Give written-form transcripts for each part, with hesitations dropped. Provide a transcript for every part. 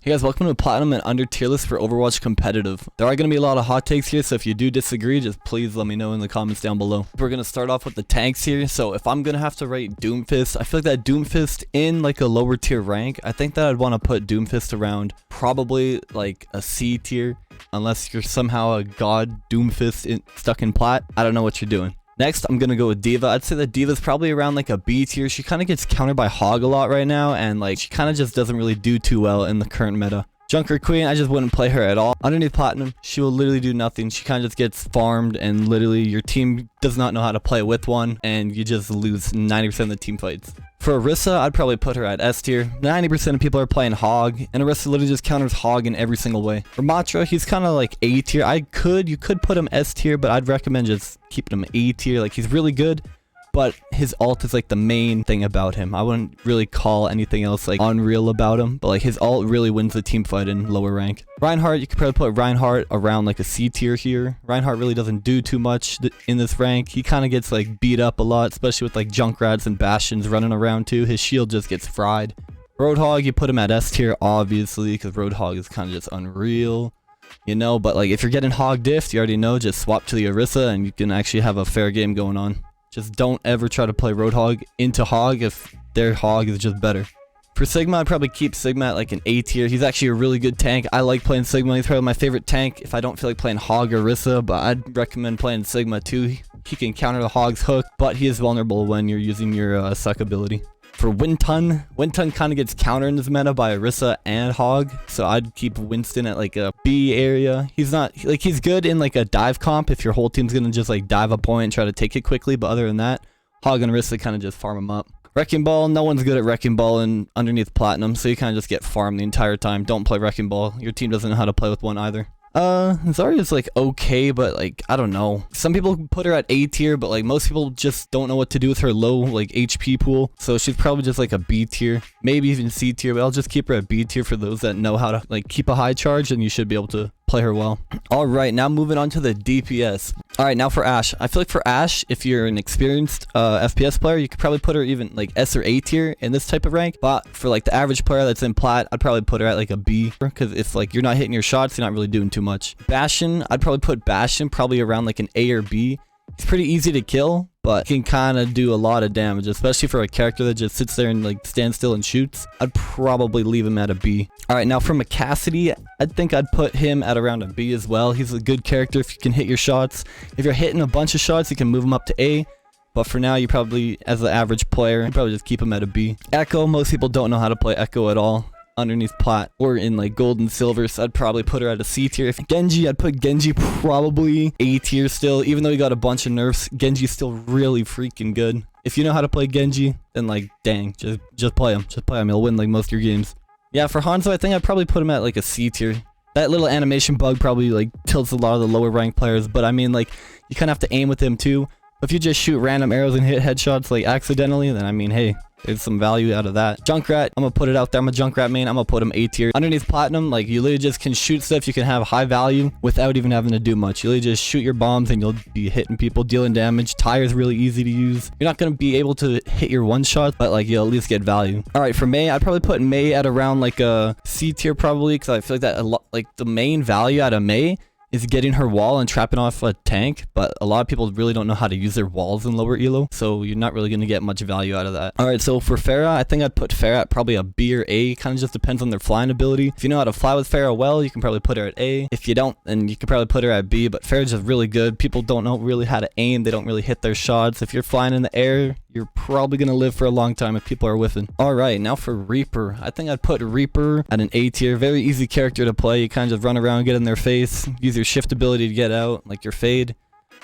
Hey guys, welcome to Platinum and Under tier list for Overwatch Competitive. There are going to be a lot of hot takes here, so if you do disagree, just please let me know in the comments down below. We're going to start off with the tanks here, so if I'm going to have to rate Doomfist, I feel like that Doomfist in like a lower tier rank, I think that I'd want to put Doomfist around probably like a C tier, unless you're somehow a god Doomfist stuck in plat. I don't know what you're doing. Next, I'm gonna go with D.Va. I'd say that D.Va's probably around like a B tier. She kind of gets countered by Hog a lot right now, and like she kind of just doesn't really do too well in the current meta. Junker Queen, I just wouldn't play her at all. Underneath Platinum, she will literally do nothing. She kind of just gets farmed, and literally your team does not know how to play with one, and you just lose 90% of the team fights. For Orisa, I'd probably put her at S tier. 90% of people are playing Hog, and Orisa literally just counters Hog in every single way. For Matra, he's kind of like A tier. You could put him S tier, but I'd recommend just keeping him A tier. Like, he's really good, but his ult is like the main thing about him. I wouldn't really call anything else like unreal about him, but like his ult really wins the team fight in lower rank. Reinhardt, you could probably put Reinhardt around like a C tier here. Reinhardt really doesn't do too much in this rank. He kind of gets like beat up a lot, especially with like Junkrats and Bastions running around too. His shield just gets fried. Roadhog, you put him at S tier obviously, because Roadhog is kind of just unreal. You know, but like if you're getting Hog diffed, you already know, just swap to the Orisa and you can actually have a fair game going on. Just don't ever try to play Roadhog into Hog if their Hog is just better. For Sigma, I'd probably keep Sigma at like an A tier. He's actually a really good tank. I like playing Sigma. He's probably my favorite tank if I don't feel like playing Hog or Orisa, but I'd recommend playing Sigma too. He can counter the Hog's hook, but he is vulnerable when you're using your suck ability. For Winston kind of gets countered in this meta by Orisa and Hog, so I'd keep Winston at like a B area. He's good in like a dive comp if your whole team's gonna just like dive a point and try to take it quickly, but other than that, Hog and Orisa kind of just farm him up. Wrecking Ball, no one's good at Wrecking Ball and underneath Platinum, so you kind of just get farmed the entire time. Don't play Wrecking Ball. Your team doesn't know how to play with one either. Zarya's like okay, but like I don't know. Some people put her at A tier, but like most people just don't know what to do with her low like HP pool. So she's probably just like a B tier, maybe even C tier, but I'll just keep her at B tier for those that know how to like keep a high charge, and you should be able to play her well. All right, now moving on to the DPS. All right, now for Ashe. I feel like for Ashe, if you're an experienced FPS player, you could probably put her even like S or A tier in this type of rank. But for like the average player that's in plat, I'd probably put her at like a B, because if like you're not hitting your shots, you're not really doing too much. Bastion, I'd probably put Bastion probably around like an A or B. He's pretty easy to kill, but can kind of do a lot of damage, especially for a character that just sits there and like stands still and shoots. I'd probably leave him at a B. All right, now for Cassidy, I think I'd put him at around a B as well. He's a good character if you can hit your shots. If you're hitting a bunch of shots, you can move him up to A. But for now, you probably, as the average player, you probably just keep him at a B. Echo, most people don't know how to play Echo at all. Underneath plat or in like gold and silver, so I'd probably put her at a C tier. If Genji, I'd put Genji probably A tier still. Even though he got a bunch of nerfs, Genji's still really freaking good. If you know how to play Genji, then like dang, just play him. Just play him. He'll win like most of your games. Yeah, for Hanzo, I think I'd probably put him at like a C tier. That little animation bug probably like tilts a lot of the lower ranked players, but I mean like you kind of have to aim with him too. If you just shoot random arrows and hit headshots like accidentally, then I mean hey, there's some value out of that. Junkrat, I'm gonna put it out there. I'm a Junkrat main. I'm gonna put him A tier. Underneath Platinum, like you literally just can shoot stuff. You can have high value without even having to do much. You literally just shoot your bombs and you'll be hitting people, dealing damage. Tyre's really easy to use. You're not gonna be able to hit your one shot, but like you'll at least get value. All right, for Mei, I'd probably put Mei at around like a C tier probably, because I feel like that a lot, like the main value out of Mei is getting her wall and trapping off a tank, but a lot of people really don't know how to use their walls in lower elo, so you're not really going to get much value out of that. All right, so for Pharah, I think I'd put Pharah at probably a B or A. Kind of just depends on their flying ability. If you know how to fly with Pharah well, you can probably put her at A. If you don't, then you can probably put her at B, but Pharah's just really good. People don't know really how to aim. They don't really hit their shots. If you're flying in the air, you're probably going to live for a long time if people are whiffing. All right, now for Reaper. I think I'd put Reaper at an A tier. Very easy character to play. You kind of just run around, get in their face, use your shift ability to get out, like your fade.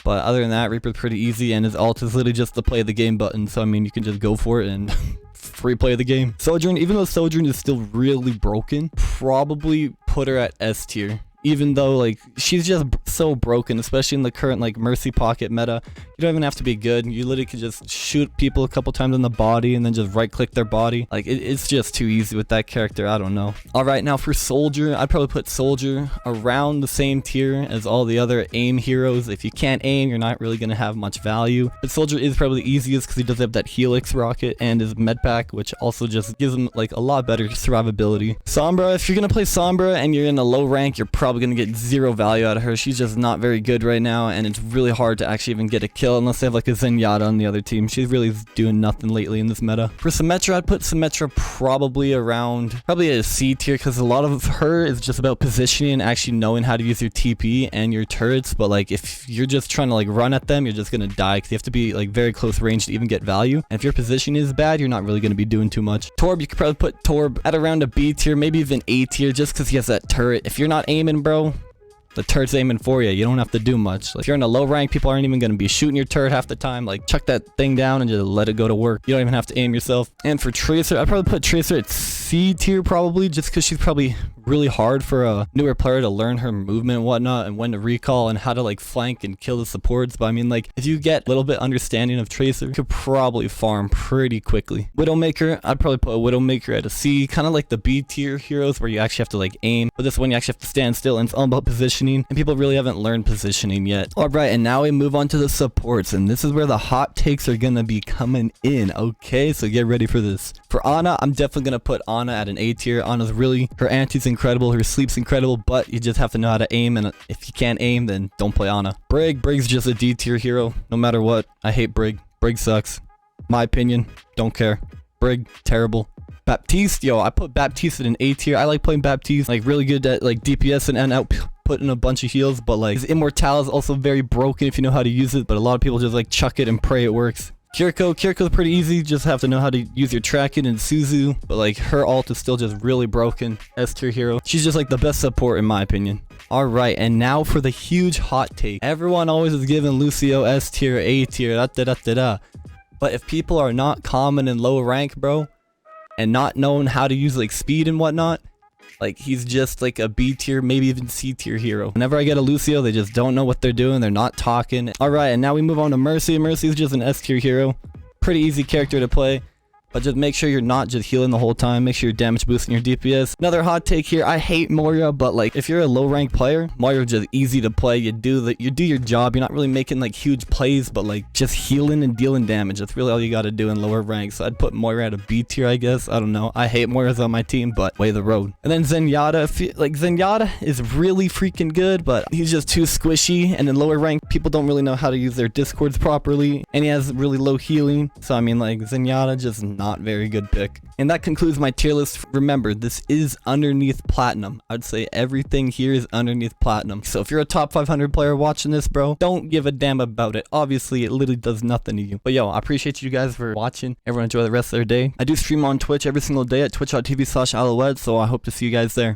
But other than that, Reaper's pretty easy, and his ult is literally just the play the game button. So, I mean, you can just go for it and free play the game. Sojourn, even though Sojourn is still really broken, probably put her at S tier. Even though like she's just so broken, especially in the current like Mercy Pocket meta. You don't even have to be good. You literally could just shoot people a couple times in the body and then just right click their body. Like it's just too easy with that character. I don't know. All right, now for Soldier, I'd probably put Soldier around the same tier as all the other aim heroes. If you can't aim, you're not really gonna have much value. But Soldier is probably the easiest because he does have that Helix rocket and his med pack, which also just gives him like a lot better survivability. Sombra, if you're gonna play Sombra and you're in a low rank, you're probably gonna get zero value out of her. She's just not very good right now, and it's really hard to actually even get a kill unless they have like a Zenyatta on the other team. She's really doing nothing lately in this meta. For Symmetra, I'd put Symmetra probably around a C tier because a lot of her is just about positioning and actually knowing how to use your TP and your turrets. But like if you're just trying to like run at them, you're just gonna die because you have to be like very close range to even get value. And if your positioning is bad, you're not really gonna be doing too much. Torb, you could probably put Torb at around a B tier, maybe even A tier, just because he has that turret. If you're not aiming, bro, the turret's aiming for you. You don't have to do much. Like, if you're in a low rank, people aren't even going to be shooting your turret half the time. Like, chuck that thing down and just let it go to work. You don't even have to aim yourself. And for Tracer, I'd probably put Tracer at C tier probably, just because she's probably really hard for a newer player to learn her movement and whatnot, and when to recall and how to like flank and kill the supports. But I mean, like, if you get a little bit understanding of Tracer, you could probably farm pretty quickly. Widowmaker, I'd probably put a Widowmaker at a C, kind of like the B tier heroes where you actually have to like aim, but this one you actually have to stand still, and it's all about positioning, and people really haven't learned positioning yet. All right, and now we move on to the supports, and this is where the hot takes are gonna be coming in. Okay, so get ready for this. For Ana, I'm definitely gonna put Ana at an A tier. Ana's really, her anti's incredible, her sleep's incredible, but you just have to know how to aim, and if you can't aim, then don't play Ana. Brig's just a D tier hero, no matter what. I hate Brig. Brig sucks. My opinion, don't care. Brig, terrible. Baptiste, yo, I put Baptiste at an A tier. I like playing Baptiste, like really good at like DPS and outputting a bunch of heals, but like his Immortal is also very broken if you know how to use it, but a lot of people just like chuck it and pray it works. Kiriko's pretty easy, just have to know how to use your tracking and Suzu, but like her ult is still just really broken. S tier hero. She's just like the best support in my opinion. Alright, and now for the huge hot take. Everyone always is giving Lucio S tier, A tier, but if people are not common in low rank, bro, and not knowing how to use like speed and whatnot, like he's just like a B tier, maybe even C tier hero. Whenever I get a Lucio, they just don't know what they're doing. They're not talking. All right, and now we move on to Mercy. Mercy's just an S tier hero. Pretty easy character to play. But just make sure you're not just healing the whole time. Make sure you're damage boosting your DPS. Another hot take here. I hate Moira, but like if you're a low rank player, Moira's just easy to play. You do your job. You're not really making like huge plays, but like just healing and dealing damage. That's really all you got to do in lower ranks. So I'd put Moira at a B tier, I guess. I don't know. I hate Moira's on my team, but way the road. And then Zenyatta. Zenyatta is really freaking good, but he's just too squishy. And in lower rank, people don't really know how to use their discords properly, and he has really low healing. So I mean, like Zenyatta just not very good pick. And that concludes my tier list. Remember, this is underneath platinum. I'd say everything here is underneath platinum. So if you're a top 500 player watching this, bro, don't give a damn about it. Obviously, it literally does nothing to you. But yo, I appreciate you guys for watching. Everyone enjoy the rest of their day. I do stream on Twitch every single day at twitch.tv/Alouette, so I hope to see you guys there.